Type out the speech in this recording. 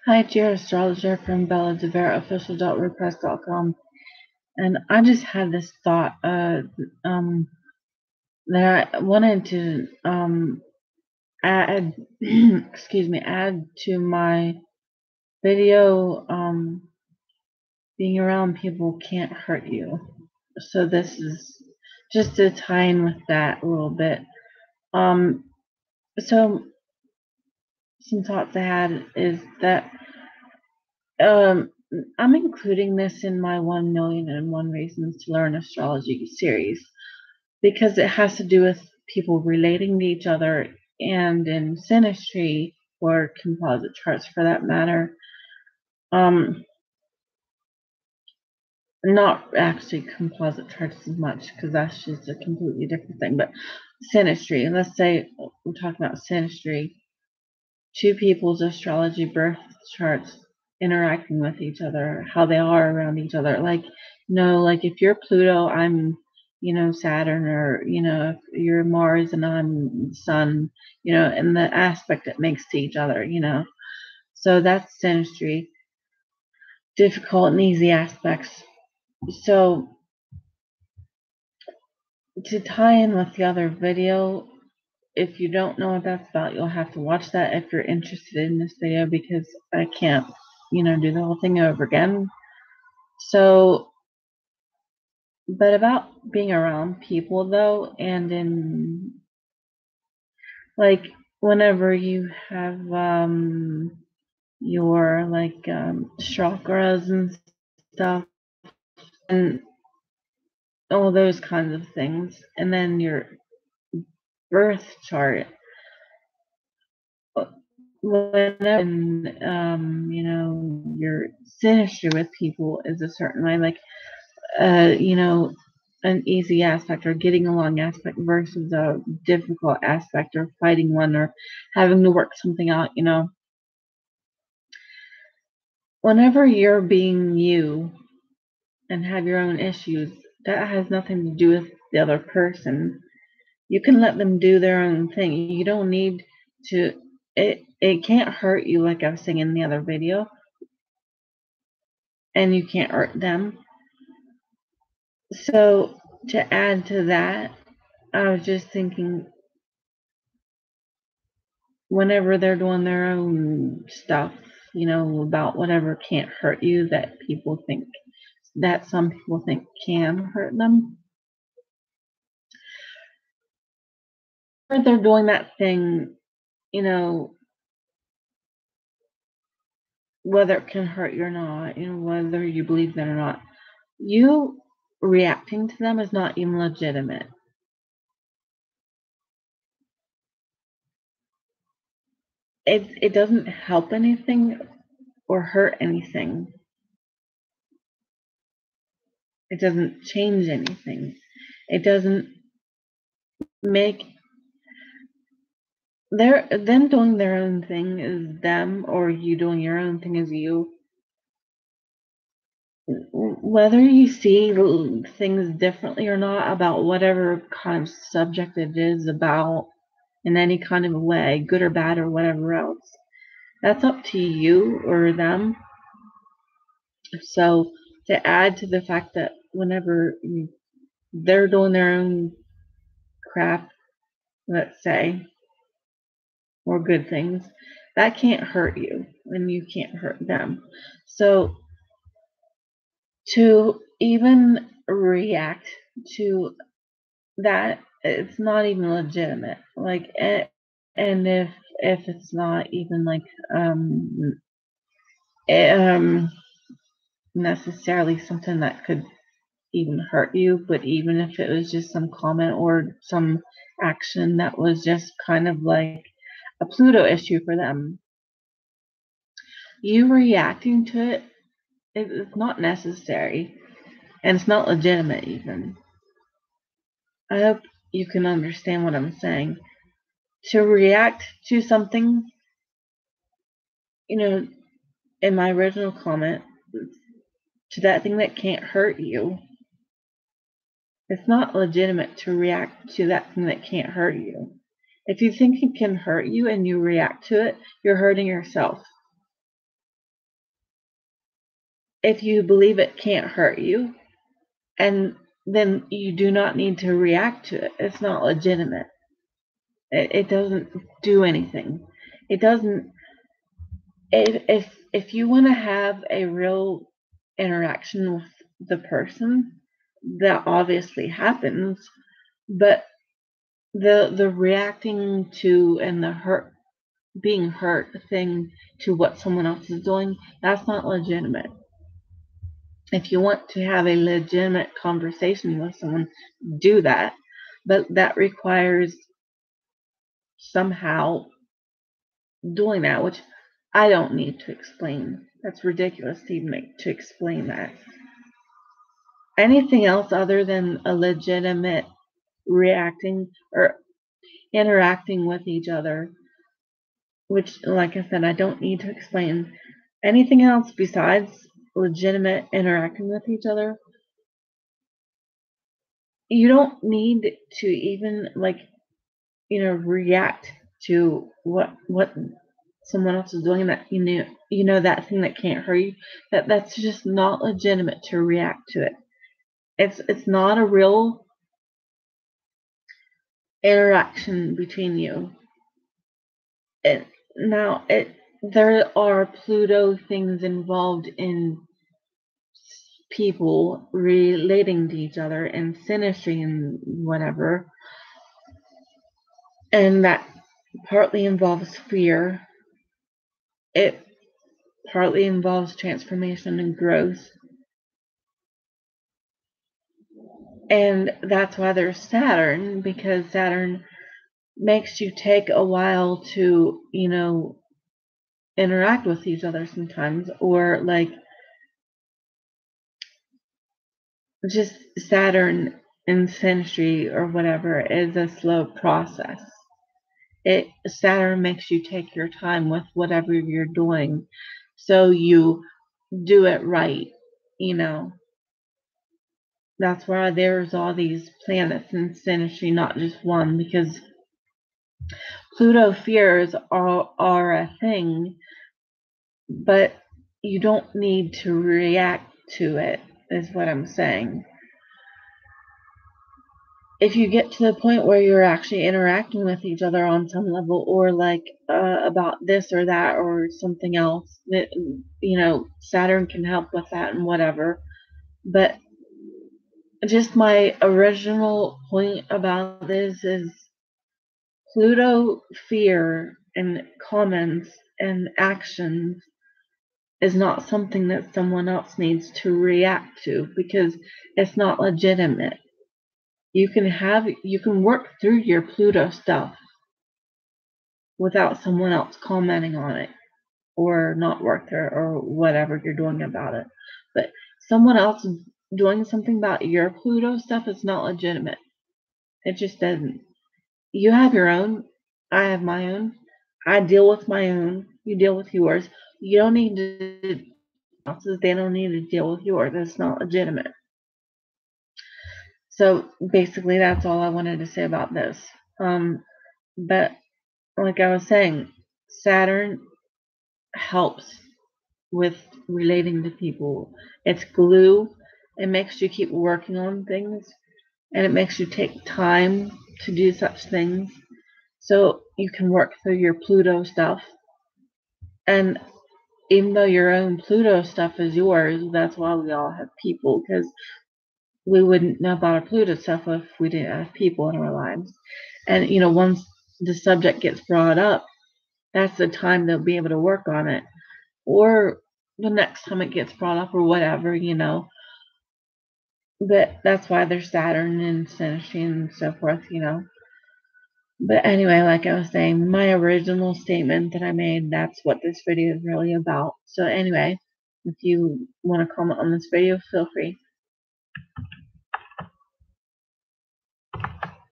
Hi, dear astrologer from BellaDeVeraOfficial.wordpress.com, and I just had this thought that I wanted to add, excuse me, add to my video. Being around people can't hurt you. So this is just to tie in with that a little bit. So some thoughts I had is that I'm including this in my 1,000,001 Reasons to Learn Astrology series because it has to do with people relating to each other, and in synastry or composite charts for that matter. Not actually composite charts as much because that's just a completely different thing, but synastry. Let's say we're talking about synastry, two people's astrology birth charts interacting with each other, how they are around each other. Like, like if you're Pluto, I'm, Saturn, or, if you're Mars and I'm Sun, and the aspect it makes to each other, So that's synastry, difficult and easy aspects. So to tie in with the other video, if you don't know what that's about, you'll have to watch that if you're interested in this video, because I can't, do the whole thing over again. So, but about being around people though, and in like whenever you have your chakras and stuff and all those kinds of things, and then your birth chart, whenever your synastry with people is a certain way, like an easy aspect or getting along aspect versus a difficult aspect, or fighting one, or having to work something out, whenever you're being you and have your own issues, that has nothing to do with the other person. You can let them do their own thing. You don't need to, it can't hurt you, like I was saying in the other video, and you can't hurt them. So to add to that, I was just thinking, whenever they're doing their own stuff, about whatever can't hurt you, that some people think can hurt them, or they're doing that thing, whether it can hurt you or not, whether you believe that or not, you reacting to them is not even legitimate. It doesn't help anything or hurt anything. It doesn't change anything. It doesn't make them doing their own thing is them, or you doing your own thing is you. Whether you see things differently or not about whatever kind of subject it is about, in any kind of way, good or bad or whatever else, that's up to you or them. So to add to the fact that whenever they're doing their own crap, let's say, or good things, that can't hurt you and you can't hurt them. So to even react to that, it's not even legitimate. Like, and if it's not even like necessarily something that could even hurt you, but even if it was just some comment or some action that was just kind of like a Pluto issue for them, you reacting to it, it's not necessary, and it's not legitimate even. I hope you can understand what I'm saying. To react to something, in my original comment, to that thing that can't hurt you, it's not legitimate to react to that thing that can't hurt you. If you think it can hurt you and you react to it, you're hurting yourself. if you believe it can't hurt you, and then you do not need to react to it. It's not legitimate. It doesn't do anything. It doesn't. If you want to have a real interaction with the person, that obviously happens, but the reacting to and the being hurt thing to what someone else is doing, that's not legitimate. If you want to have a legitimate conversation with someone, do that, but that requires somehow doing that, which I don't need to explain. That's ridiculous to even to explain that. Anything else other than a legitimate reacting or interacting with each other, which, like I said, I don't need to explain. Anything else besides legitimate interacting with each other, you don't need to even react to what someone else is doing, that that thing that can't hurt you. That's just not legitimate to react to it. It's not a real interaction between you. There are Pluto things involved in people relating to each other and synastry and whatever, and that partly involves fear. It partly involves transformation and growth, and that's why there's Saturn, because Saturn makes you take a while to interact with each other sometimes, or just Saturn in synastry or whatever is a slow process. Saturn makes you take your time with whatever you're doing, so you do it right. That's why there's all these planets in synastry, not just one, because Pluto fears are a thing, but you don't need to react to it, is what I'm saying. If you get to the point where you're actually interacting with each other on some level, or about this or that or something else, that Saturn can help with that and whatever. But just my original point about this is Pluto fear and comments and actions is not something that someone else needs to react to, because it's not legitimate. You can work through your Pluto stuff without someone else commenting on it, or not work there, or whatever you're doing about it. But someone else doing something about your Pluto stuff is not legitimate. It just doesn't. You have your own. I have my own. I deal with my own. You deal with yours. You don't need to. They don't need to deal with yours. It's not legitimate. So basically, that's all I wanted to say about this. But like I was saying, Saturn helps with relating to people. It's glue. It makes you keep working on things, and it makes you take time to do such things, so you can work through your Pluto stuff. And even though your own Pluto stuff is yours, that's why we all have people, because we wouldn't know about our Pluto stuff if we didn't have people in our lives. And once the subject gets brought up, that's the time they'll be able to work on it, or the next time it gets brought up, or whatever. But that's why there's Saturn and synastry and so forth. But anyway, like I was saying, my original statement that I made, that's what this video is really about. So anyway, if you want to comment on this video, feel free.